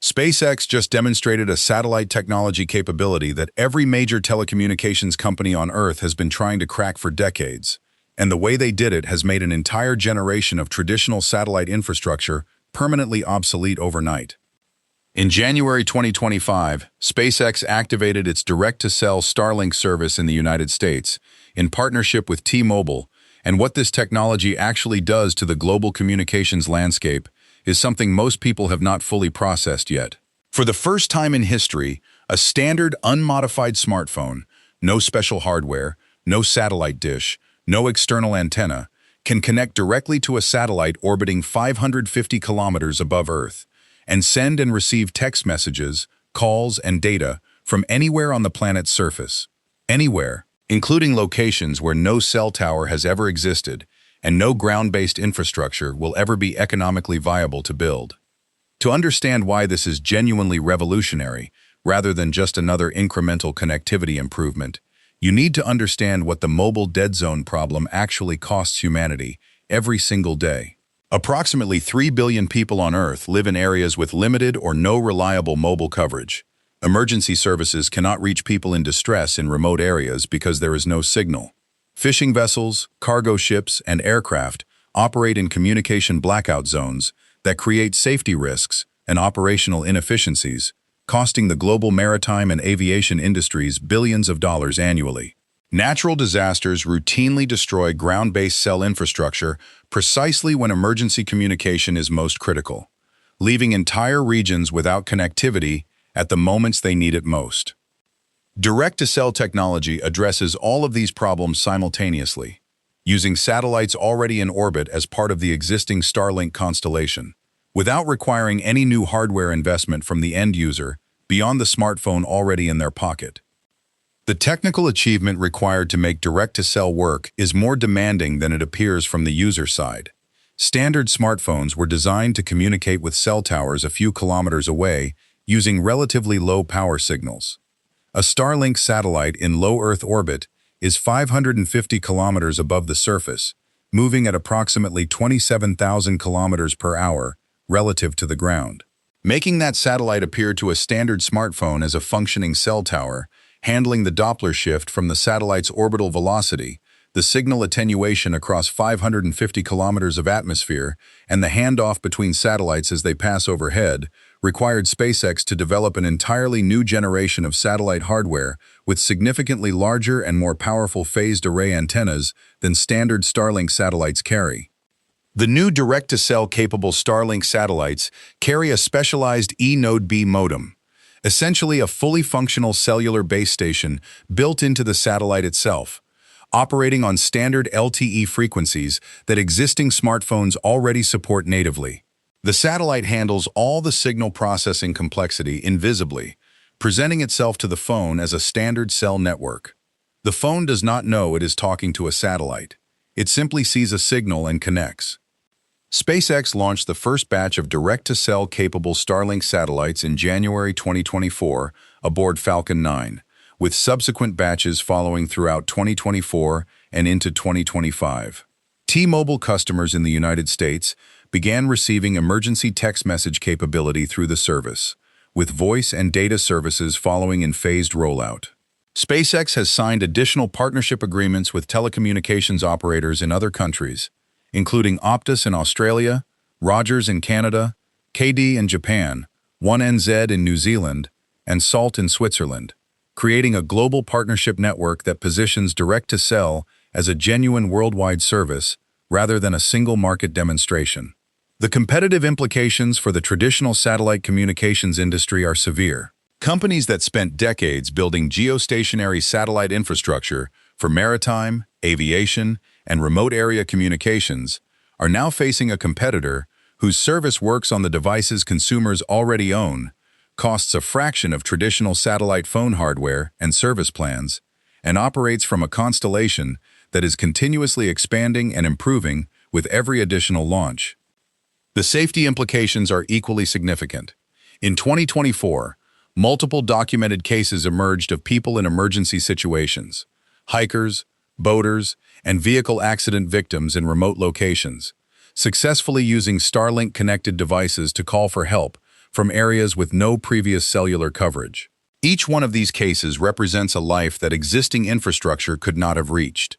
SpaceX just demonstrated a satellite technology capability that every major telecommunications company on Earth has been trying to crack for decades. And the way they did it has made an entire generation of traditional satellite infrastructure permanently obsolete overnight. In January 2025, SpaceX activated its direct-to-cell Starlink service in the United States in partnership with T-Mobile, and what this technology actually does to the global communications landscape is something most people have not fully processed yet. For the first time in history, a standard unmodified smartphone, no special hardware, no satellite dish, no external antenna, can connect directly to a satellite orbiting 550 kilometers above Earth and send and receive text messages, calls, and data from anywhere on the planet's surface. Anywhere, including locations where no cell tower has ever existed and no ground-based infrastructure will ever be economically viable to build. To understand why this is genuinely revolutionary, rather than just another incremental connectivity improvement, you need to understand what the mobile dead zone problem actually costs humanity every single day. Approximately 3 billion people on Earth live in areas with limited or no reliable mobile coverage. Emergency services cannot reach people in distress in remote areas because there is no signal. Fishing vessels, cargo ships, and aircraft operate in communication blackout zones that create safety risks and operational inefficiencies, costing the global maritime and aviation industries billions of dollars annually. Natural disasters routinely destroy ground-based cell infrastructure precisely when emergency communication is most critical, leaving entire regions without connectivity at the moments they need it most. Direct-to-cell technology addresses all of these problems simultaneously, using satellites already in orbit as part of the existing Starlink constellation, without requiring any new hardware investment from the end user beyond the smartphone already in their pocket. The technical achievement required to make direct-to-cell work is more demanding than it appears from the user side. Standard smartphones were designed to communicate with cell towers a few kilometers away using relatively low power signals. A Starlink satellite in low Earth orbit is 550 kilometers above the surface, moving at approximately 27,000 kilometers per hour relative to the ground. Making that satellite appear to a standard smartphone as a functioning cell tower, handling the Doppler shift from the satellite's orbital velocity, the signal attenuation across 550 kilometers of atmosphere, and the handoff between satellites as they pass overhead, required SpaceX to develop an entirely new generation of satellite hardware with significantly larger and more powerful phased array antennas than standard Starlink satellites carry. The new direct-to-cell capable Starlink satellites carry a specialized E-Node B modem, essentially a fully functional cellular base station built into the satellite itself, operating on standard LTE frequencies that existing smartphones already support natively. The satellite handles all the signal processing complexity invisibly, presenting itself to the phone as a standard cell network. The phone does not know it is talking to a satellite. It simply sees a signal and connects. SpaceX launched the first batch of direct-to-cell capable Starlink satellites in January 2024 aboard Falcon 9, with subsequent batches following throughout 2024 and into 2025. T-Mobile customers in the United States began receiving emergency text message capability through the service, with voice and data services following in phased rollout. SpaceX has signed additional partnership agreements with telecommunications operators in other countries, including Optus in Australia, Rogers in Canada, KD in Japan, 1NZ in New Zealand, and Salt in Switzerland, creating a global partnership network that positions direct-to-cell as a genuine worldwide service rather than a single market demonstration. The competitive implications for the traditional satellite communications industry are severe. Companies that spent decades building geostationary satellite infrastructure for maritime, aviation, and remote area communications are now facing a competitor whose service works on the devices consumers already own, costs a fraction of traditional satellite phone hardware and service plans, and operates from a constellation that is continuously expanding and improving with every additional launch. The safety implications are equally significant. In 2024, multiple documented cases emerged of people in emergency situations, hikers, boaters, and vehicle accident victims in remote locations, successfully using Starlink-connected devices to call for help from areas with no previous cellular coverage. Each one of these cases represents a life that existing infrastructure could not have reached.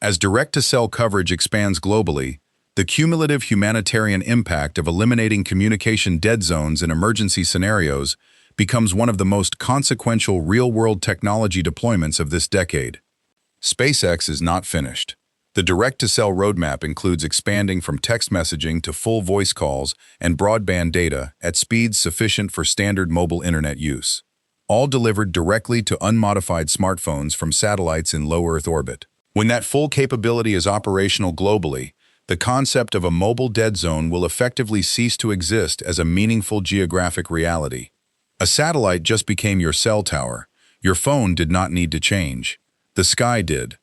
As direct-to-cell coverage expands globally, the cumulative humanitarian impact of eliminating communication dead zones in emergency scenarios becomes one of the most consequential real-world technology deployments of this decade. SpaceX is not finished. The direct-to-cell roadmap includes expanding from text messaging to full voice calls and broadband data at speeds sufficient for standard mobile internet use, all delivered directly to unmodified smartphones from satellites in low Earth orbit. When that full capability is operational globally, the concept of a mobile dead zone will effectively cease to exist as a meaningful geographic reality. A satellite just became your cell tower. Your phone did not need to change. The sky did.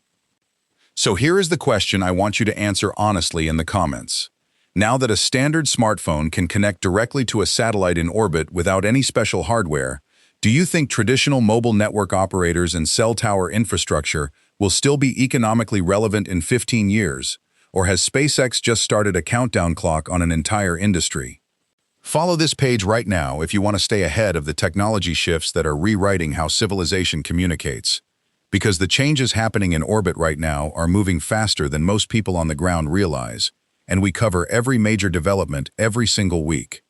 So here is the question I want you to answer honestly in the comments. Now that a standard smartphone can connect directly to a satellite in orbit without any special hardware, do you think traditional mobile network operators and cell tower infrastructure will still be economically relevant in 15 years? Or has SpaceX just started a countdown clock on an entire industry? Follow this page right now if you want to stay ahead of the technology shifts that are rewriting how civilization communicates. Because the changes happening in orbit right now are moving faster than most people on the ground realize, and we cover every major development every single week.